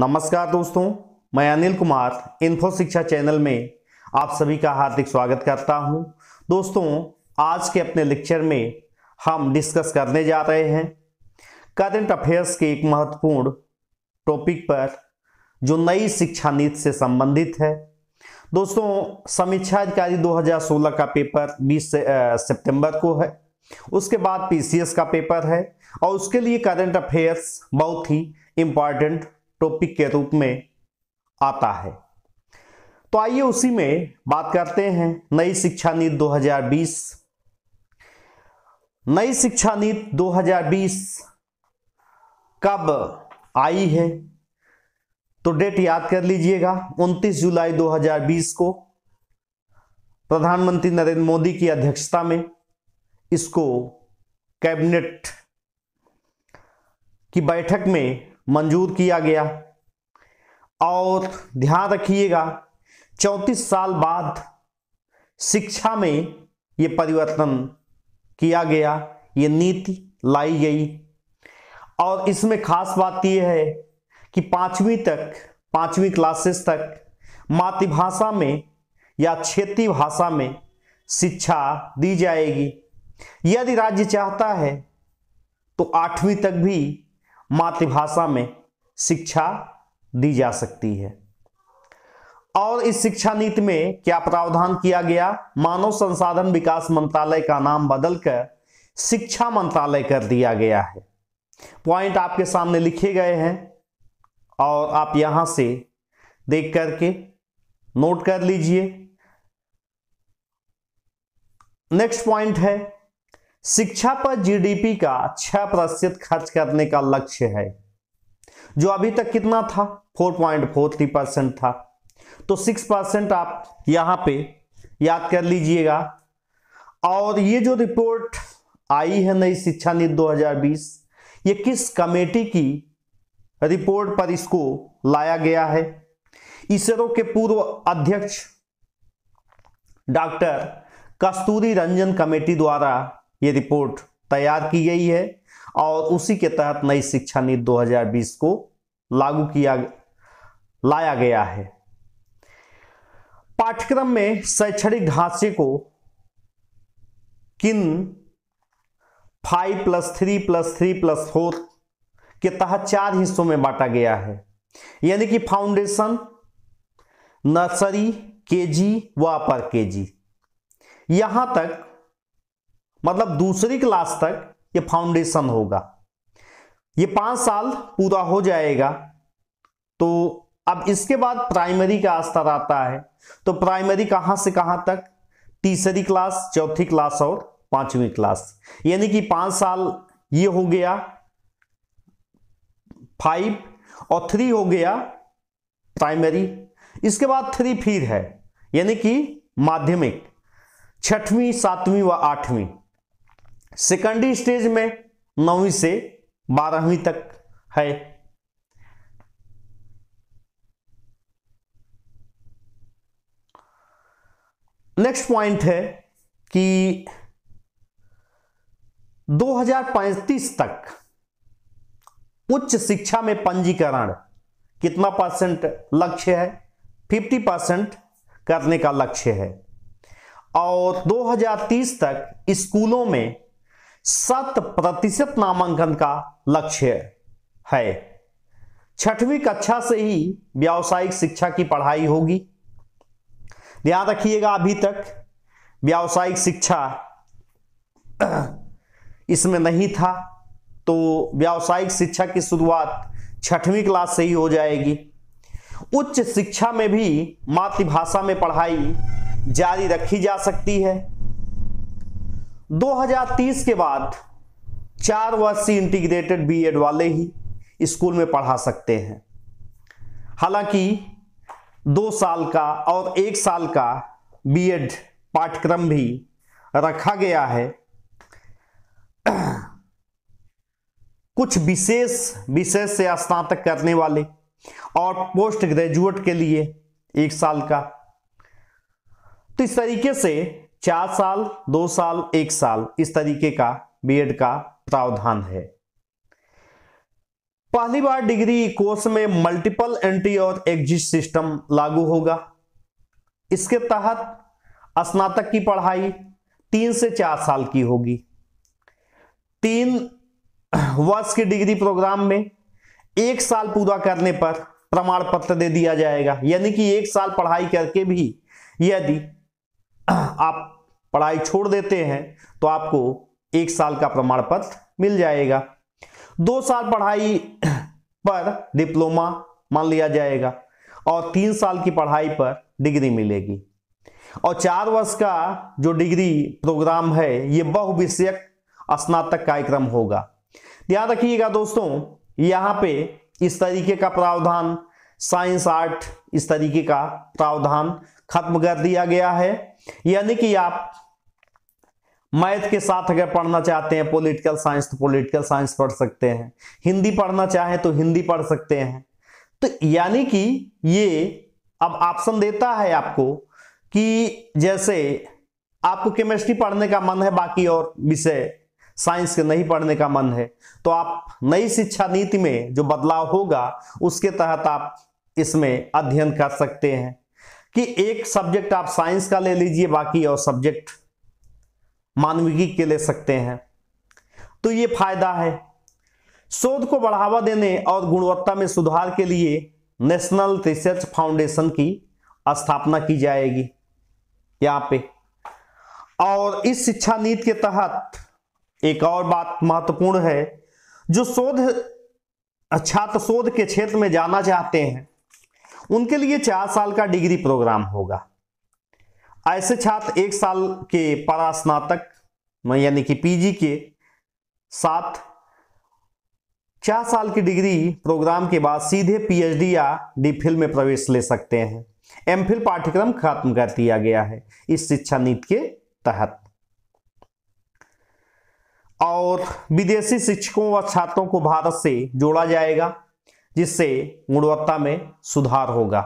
नमस्कार दोस्तों, मैं अनिल कुमार इन्फो शिक्षा चैनल में आप सभी का हार्दिक स्वागत करता हूं। दोस्तों, आज के अपने लेक्चर में हम डिस्कस करने जा रहे हैं करंट अफेयर्स के एक महत्वपूर्ण टॉपिक पर जो नई शिक्षा नीति से संबंधित है। दोस्तों, समीक्षा अधिकारी 2016 का पेपर 20 सितंबर को है। उसके बाद पीसीएस का पेपर है और उसके लिए करंट अफेयर्स बहुत ही इंपॉर्टेंट टॉपिक के रूप में आता है। तो आइए उसी में बात करते हैं। नई शिक्षा नीति 2020। नई शिक्षा नीति 2020 कब आई है तो डेट याद कर लीजिएगा। 29 जुलाई 2020 को प्रधानमंत्री नरेंद्र मोदी की अध्यक्षता में इसको कैबिनेट की बैठक में मंजूर किया गया। और ध्यान रखिएगा, 34 साल बाद शिक्षा में ये परिवर्तन किया गया, ये नीति लाई गई। और इसमें खास बात यह है कि पांचवी क्लासेस तक मातृभाषा में या क्षेत्रीय भाषा में शिक्षा दी जाएगी। यदि राज्य चाहता है तो 8वीं तक भी मातृभाषा में शिक्षा दी जा सकती है। और इस शिक्षा नीति में क्या प्रावधान किया गया? मानव संसाधन विकास मंत्रालय का नाम बदलकर शिक्षा मंत्रालय कर दिया गया है। पॉइंट आपके सामने लिखे गए हैं और आप यहां से देख करके नोट कर लीजिए। नेक्स्ट पॉइंट है, शिक्षा पर जीडीपी का 6% खर्च करने का लक्ष्य है, जो अभी तक कितना था? 4.43% था। तो 6% आप यहां पे याद कर लीजिएगा। और ये जो रिपोर्ट आई है नई शिक्षा नीति 2020, ये किस कमेटी की रिपोर्ट पर इसको लाया गया है? इसरो के पूर्व अध्यक्ष डॉक्टर कस्तूरी रंजन कमेटी द्वारा ये रिपोर्ट तैयार की गई है और उसी के तहत नई शिक्षा नीति 2020 को लाया गया है। पाठ्यक्रम में शैक्षणिक ढांचे को किन 5+3+3+4 के तहत 4 हिस्सों में बांटा गया है, यानी कि फाउंडेशन, नर्सरी, केजी व अपर केजी। यहां तक मतलब दूसरी क्लास तक ये फाउंडेशन होगा। ये 5 साल पूरा हो जाएगा। तो अब इसके बाद प्राइमरी का स्तर आता है। तो प्राइमरी कहां से कहां तक? तीसरी क्लास, चौथी क्लास और 5वीं क्लास, यानी कि 5 साल ये हो गया 5 और 3 हो गया प्राइमरी। इसके बाद 3 फिर है, यानी कि माध्यमिक, 6वीं, 7वीं व 8वीं। सेकेंडरी स्टेज में 9वीं से 12वीं तक है। नेक्स्ट पॉइंट है कि 2035 तक उच्च शिक्षा में पंजीकरण कितना % लक्ष्य है? 50% करने का लक्ष्य है। और 2030 तक स्कूलों में 100% नामांकन का लक्ष्य है। 6वीं कक्षा से ही व्यावसायिक शिक्षा की पढ़ाई होगी। ध्यान रखिएगा, अभी तक व्यावसायिक शिक्षा इसमें नहीं था। तो व्यावसायिक शिक्षा की शुरुआत 6वीं क्लास से ही हो जाएगी। उच्च शिक्षा में भी मातृभाषा में पढ़ाई जारी रखी जा सकती है। 2030 के बाद 4 वर्षीय इंटीग्रेटेड बीएड वाले ही स्कूल में पढ़ा सकते हैं। हालांकि 2 साल का और 1 साल का बीएड पाठ्यक्रम भी रखा गया है। कुछ विशेष विषय से स्नातक करने वाले और पोस्ट ग्रेजुएट के लिए 1 साल का। तो इस तरीके से 4 साल, 2 साल, 1 साल, इस तरीके का बीएड का प्रावधान है। पहली बार डिग्री कोर्स में मल्टीपल एंट्री और एग्जिट सिस्टम लागू होगा। इसके तहत स्नातक की पढ़ाई 3 से 4 साल की होगी। 3 वर्ष की डिग्री प्रोग्राम में 1 साल पूरा करने पर प्रमाण पत्र दे दिया जाएगा, यानी कि 1 साल पढ़ाई करके भी यदि आप पढ़ाई छोड़ देते हैं तो आपको 1 साल का प्रमाण पत्र मिल जाएगा। 2 साल पढ़ाई पर डिप्लोमा मान लिया जाएगा और 3 साल की पढ़ाई पर डिग्री मिलेगी। और 4 वर्ष का जो डिग्री प्रोग्राम है ये बहुविषयक स्नातक कार्यक्रम होगा। ध्यान रखिएगा दोस्तों, यहाँ पे इस तरीके का प्रावधान, साइंस आर्ट इस तरीके का प्रावधान खत्म कर दिया गया है। यानी कि आप मैथ के साथ अगर पढ़ना चाहते हैं पॉलिटिकल साइंस तो पॉलिटिकल साइंस पढ़ सकते हैं, हिंदी पढ़ना चाहें तो हिंदी पढ़ सकते हैं। तो यानी कि ये अब ऑप्शन देता है आपको कि जैसे आपको केमिस्ट्री पढ़ने का मन है, बाकी और विषय साइंस के नहीं पढ़ने का मन है, तो आप नई शिक्षा नीति में जो बदलाव होगा उसके तहत आप इसमें अध्ययन कर सकते हैं कि एक सब्जेक्ट आप साइंस का ले लीजिए, बाकी और सब्जेक्ट मानविकी के ले सकते हैं। तो ये फायदा है। शोध को बढ़ावा देने और गुणवत्ता में सुधार के लिए नेशनल रिसर्च फाउंडेशन की स्थापना की जाएगी यहाँ पे। और इस शिक्षा नीति के तहत एक और बात महत्वपूर्ण है, जो छात्र शोध के क्षेत्र में जाना चाहते हैं उनके लिए 4 साल का डिग्री प्रोग्राम होगा। ऐसे छात्र 1 साल के परास्नातक यानी कि पीजी के साथ 4 साल की डिग्री प्रोग्राम के बाद सीधे पीएचडी या डीफिल में प्रवेश ले सकते हैं। एमफिल पाठ्यक्रम खत्म कर दिया गया है इस शिक्षा नीति के तहत। और विदेशी शिक्षकों व छात्रों को भारत से जोड़ा जाएगा, जिससे गुणवत्ता में सुधार होगा।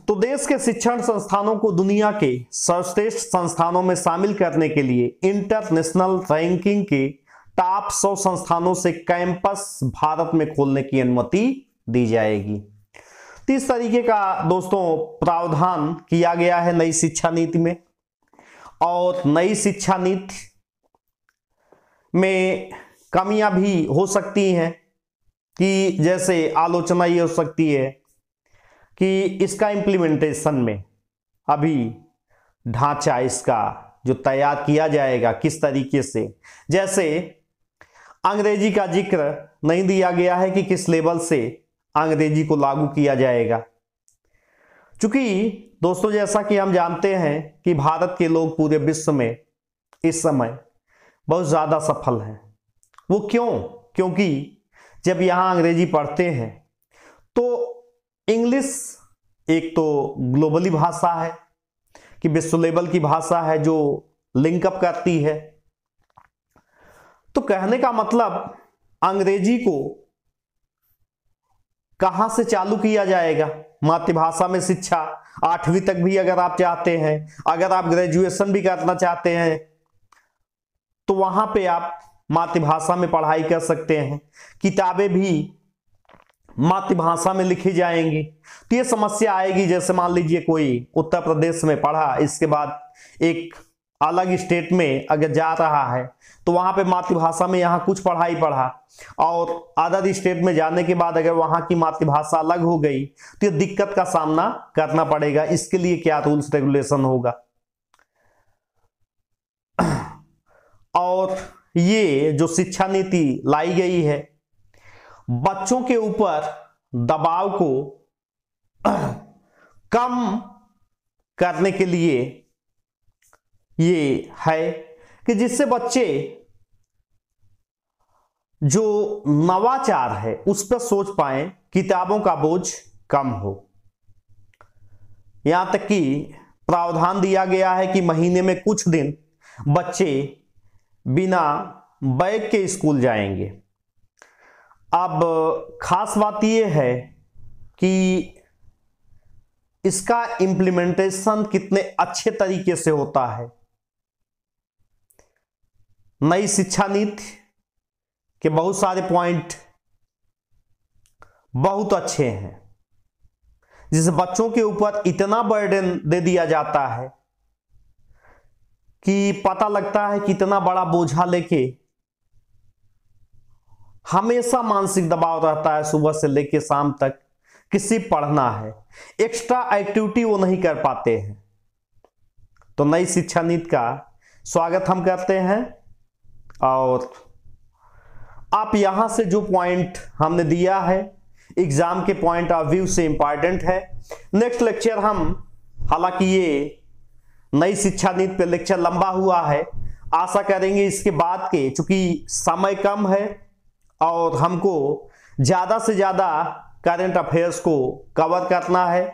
तो देश के शिक्षण संस्थानों को दुनिया के सर्वश्रेष्ठ संस्थानों में शामिल करने के लिए इंटरनेशनल रैंकिंग के टॉप 100 संस्थानों से कैंपस भारत में खोलने की अनुमति दी जाएगी। तो इस तरीके का दोस्तों प्रावधान किया गया है नई शिक्षा नीति में। और नई शिक्षा नीति में कमियां भी हो सकती हैं कि जैसे आलोचना ये हो सकती है कि इसका इम्प्लीमेंटेशन में अभी ढांचा इसका जो तैयार किया जाएगा किस तरीके से, जैसे अंग्रेजी का जिक्र नहीं दिया गया है कि किस लेवल से अंग्रेजी को लागू किया जाएगा। चूंकि दोस्तों जैसा कि हम जानते हैं कि भारत के लोग पूरे विश्व में इस समय बहुत ज्यादा सफल हैं। वो क्यों? क्योंकि जब यहाँ अंग्रेजी पढ़ते हैं तो इंग्लिश एक तो ग्लोबली भाषा है कि विश्व लेवल की भाषा है जो लिंकअप करती है। तो कहने का मतलब अंग्रेजी को कहां से चालू किया जाएगा? मातृभाषा में शिक्षा 8वीं तक भी अगर आप चाहते हैं, अगर आप ग्रेजुएशन भी करना चाहते हैं तो वहां पे आप मातृभाषा में पढ़ाई कर सकते हैं। किताबें भी मातृभाषा में लिखी जाएंगी। तो ये समस्या आएगी, जैसे मान लीजिए कोई उत्तर प्रदेश में पढ़ा, इसके बाद एक अलग स्टेट में अगर जा रहा है तो वहां पे मातृभाषा में यहाँ कुछ पढ़ाई पढ़ा और अदर स्टेट में जाने के बाद अगर वहां की मातृभाषा अलग हो गई तो ये दिक्कत का सामना करना पड़ेगा। इसके लिए क्या रूल्स रेगुलेशन होगा? और ये जो शिक्षा नीति लाई गई है बच्चों के ऊपर दबाव को कम करने के लिए ये है कि जिससे बच्चे जो नवाचार है उस पर सोच पाए, किताबों का बोझ कम हो। यहां तक कि प्रावधान दिया गया है कि महीने में कुछ दिन बच्चे बिना बैग के स्कूल जाएंगे। अब खास बात यह है कि इसका इंप्लीमेंटेशन कितने अच्छे तरीके से होता है। नई शिक्षा नीति कि बहुत सारे पॉइंट बहुत अच्छे हैं, जिस बच्चों के ऊपर इतना बर्डन दे दिया जाता है कि पता लगता है कि इतना बड़ा बोझा लेके हमेशा मानसिक दबाव रहता है, सुबह से लेके शाम तक किसी पढ़ना है, एक्स्ट्रा एक्टिविटी वो नहीं कर पाते हैं। तो नई शिक्षा नीति का स्वागत हम करते हैं और आप यहां से जो पॉइंट हमने दिया है एग्जाम के पॉइंट ऑफ व्यू से इंपॉर्टेंट है। नेक्स्ट लेक्चर हम, हालांकि ये नई शिक्षा नीति पे लेक्चर लंबा हुआ है, आशा करेंगे इसके बाद के, चूंकि समय कम है और हमको ज्यादा से ज्यादा करंट अफेयर्स को कवर करना है,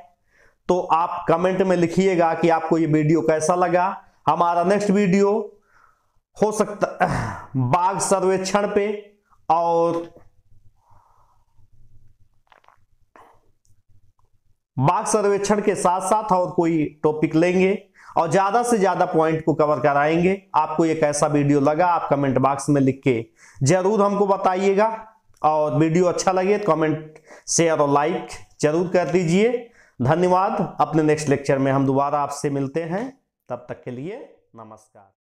तो आप कमेंट में लिखिएगा कि आपको ये वीडियो कैसा लगा। हमारा नेक्स्ट वीडियो हो सकता बाघ सर्वेक्षण पे और बाघ सर्वेक्षण के साथ साथ और कोई टॉपिक लेंगे और ज्यादा से ज्यादा पॉइंट को कवर कराएंगे। आपको ये कैसा वीडियो लगा आप कमेंट बॉक्स में लिख के जरूर हमको बताइएगा, और वीडियो अच्छा लगे तो कमेंट शेयर और लाइक जरूर कर दीजिए। धन्यवाद। अपने नेक्स्ट लेक्चर में हम दोबारा आपसे मिलते हैं, तब तक के लिए नमस्कार।